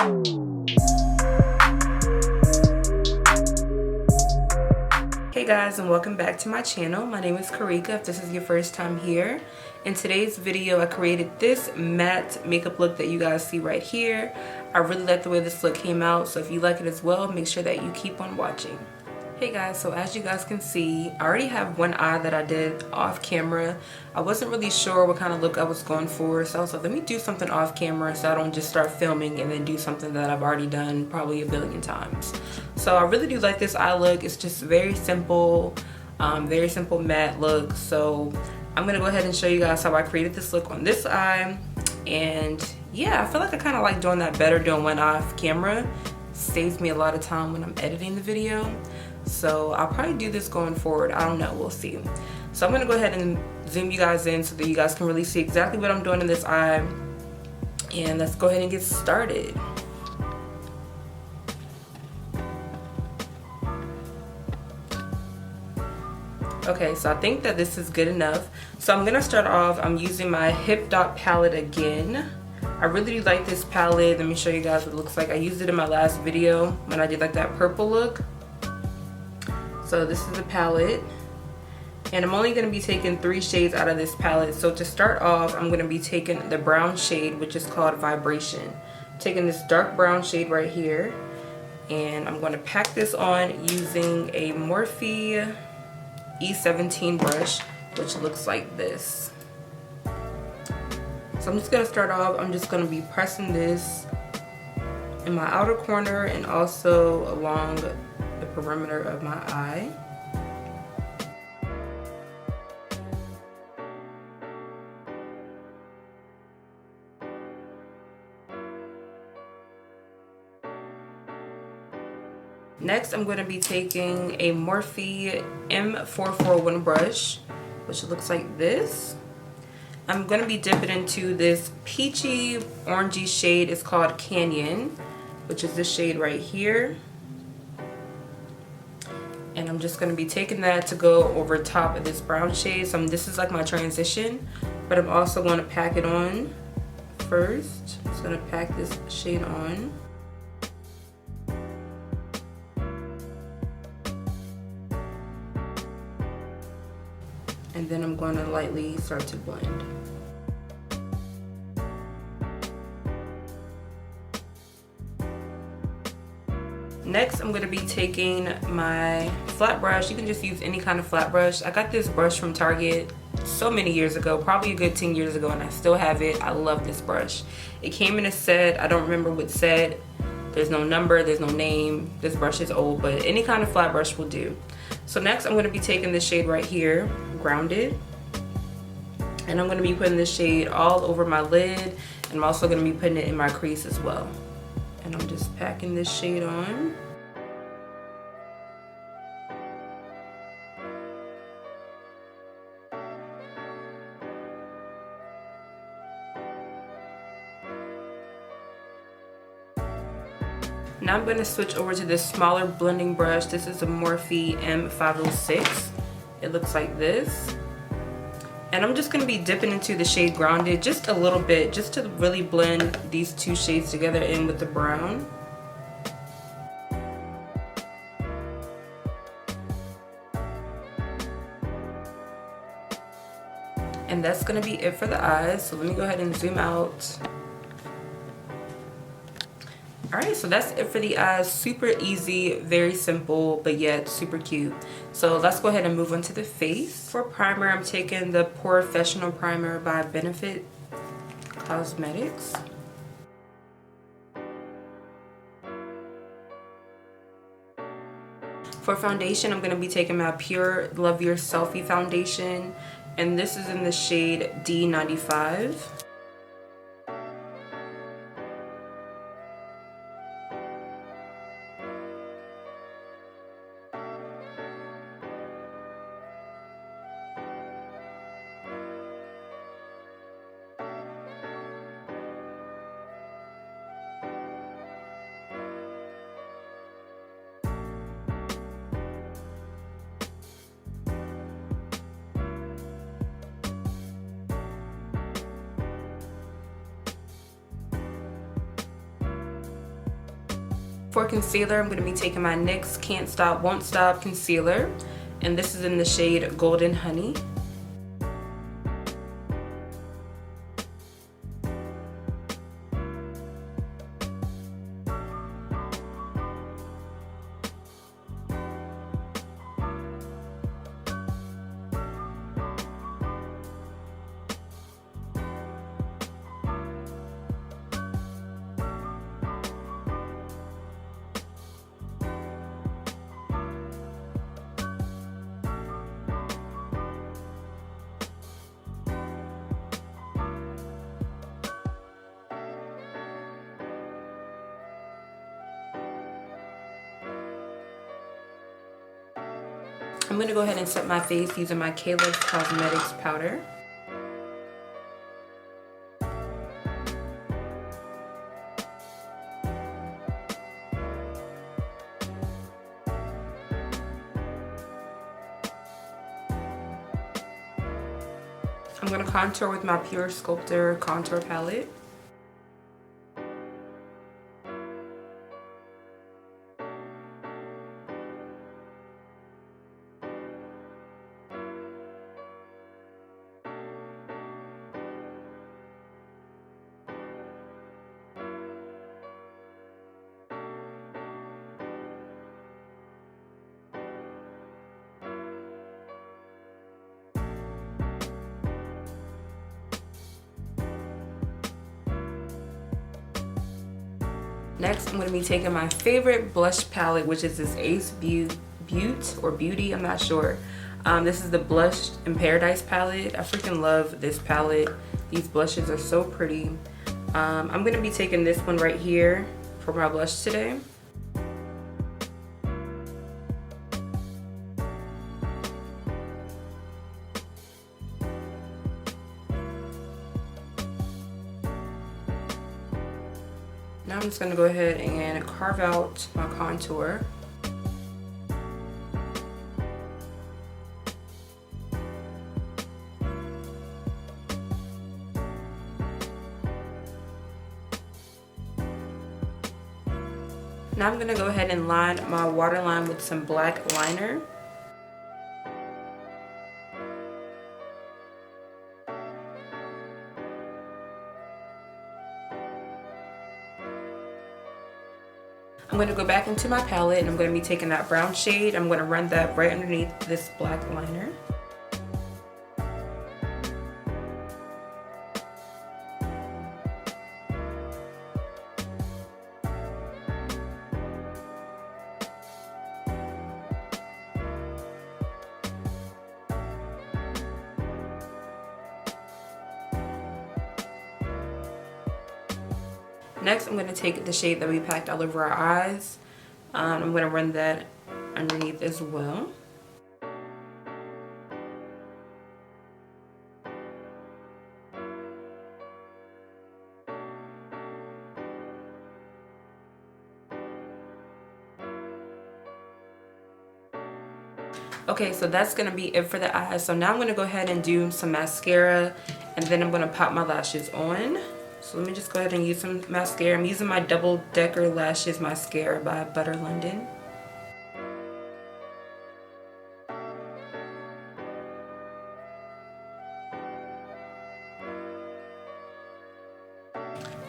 Hey guys, and welcome back to my channel. My name is Karika if this is your first time here. In today's video, I created this matte makeup look that you guys see right here. I really like the way this look came out, so if you like it as well, make sure that you keep on watching. Hey guys, so as you guys can see, I already have one eye that I did off camera. I wasn't really sure what kind of look I was going for, so I was like, let me do something off camera so I don't just start filming and then do something that I've already done probably a billion times. So I really do like this eye look. It's just very simple matte look. So I'm gonna go ahead and show you guys how I created this look on this eye. And yeah, I feel like I kind of like doing that better, doing one off camera. Saves me a lot of time when I'm editing the video. So I'll probably do this going forward. I don't know, we'll see. So I'm gonna go ahead and zoom you guys in so that you guys can really see exactly what I'm doing in this eye. And let's go ahead and get started. Okay, so I think that this is good enough. So I'm gonna start off, I'm using my Hip Dot palette again. I really do like this palette. Let me show you guys what it looks like. I used it in my last video when I did like that purple look. So this is the palette. And I'm only gonna be taking 3 shades out of this palette. So to start off, I'm gonna be taking the brown shade, which is called Vibration. I'm taking this dark brown shade right here. And I'm gonna pack this on using a Morphe E17 brush, which looks like this. So I'm just gonna start off, I'm just gonna be pressing this in my outer corner and also along the perimeter of my eye. Next, I'm going to be taking a Morphe M441 brush, which looks like this. I'm going to be dipping into this peachy orangey shade. It's called Canyon, which is this shade right here. And I'm just going to be taking that to go over top of this brown shade. So this is like my transition, but I'm also going to pack it on first. I'm just going to pack this shade on. And then I'm going to lightly start to blend. Next, I'm going to be taking my flat brush. You can just use any kind of flat brush. I got this brush from Target so many years ago, probably a good 10 years ago, and I still have it. I love this brush. It came in a set. I don't remember what set. There's no number, there's no name. This brush is old, but any kind of flat brush will do. So next, I'm going to be taking this shade right here, Grounded. And I'm going to be putting this shade all over my lid. And I'm also going to be putting it in my crease as well. And I'm just packing this shade on. Now I'm going to switch over to this smaller blending brush. This is a Morphe M506. It looks like this. And I'm just going to be dipping into the shade Grounded just a little bit, just to really blend these 2 shades together in with the brown. And that's going to be it for the eyes. So let me go ahead and zoom out. Alright, so that's it for the eyes. Super easy, very simple, but yet super cute. So let's go ahead and move on to the face. For primer, I'm taking the Professional Primer by Benefit Cosmetics. For foundation, I'm going to be taking my Pure Love Your Selfie foundation. And this is in the shade D95. For concealer, I'm going to be taking my NYX Can't Stop Won't Stop concealer, and this is in the shade Golden Honey. I'm going to go ahead and set my face using my Kayla's Cosmetics powder. I'm going to contour with my Pure Sculptor contour palette. Next, I'm going to be taking my favorite blush palette, which is this Ace Beauty, I'm not sure. This is the Blush in Paradise palette. I freaking love this palette. These blushes are so pretty. I'm going to be taking this one right here for my blush today. Now I'm just going to go ahead and carve out my contour. Now I'm going to go ahead and line my waterline with some black liner. I'm going to go back into my palette and I'm going to be taking that brown shade. I'm going to run that right underneath this black liner. Next, I'm going to take the shade that we packed all over our eyes. I'm going to run that underneath as well. Okay, so that's going to be it for the eyes. So now I'm going to go ahead and do some mascara, and then I'm going to pop my lashes on. So let me just go ahead and use some mascara. I'm using my Double Decker Lashes Mascara by Butter London.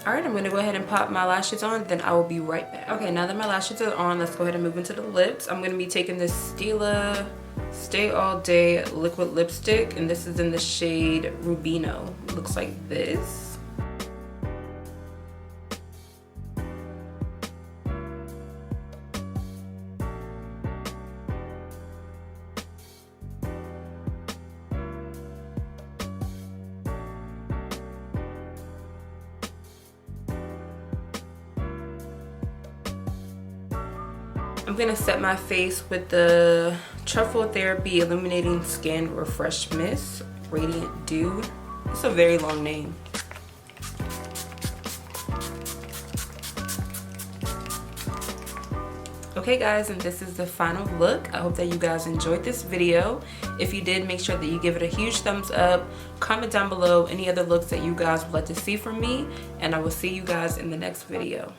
Alright, I'm going to go ahead and pop my lashes on, then I will be right back. Okay, now that my lashes are on, let's go ahead and move into the lips. I'm going to be taking this Stila Stay All Day Liquid Lipstick, and this is in the shade Rubino. It looks like this. I'm going to set my face with the Truffle Therapy Illuminating Skin Refresh Mist Radiant Dew. It's a very long name. Okay guys, and this is the final look. I hope that you guys enjoyed this video. If you did, make sure that you give it a huge thumbs up. Comment down below any other looks that you guys would like to see from me, and I will see you guys in the next video.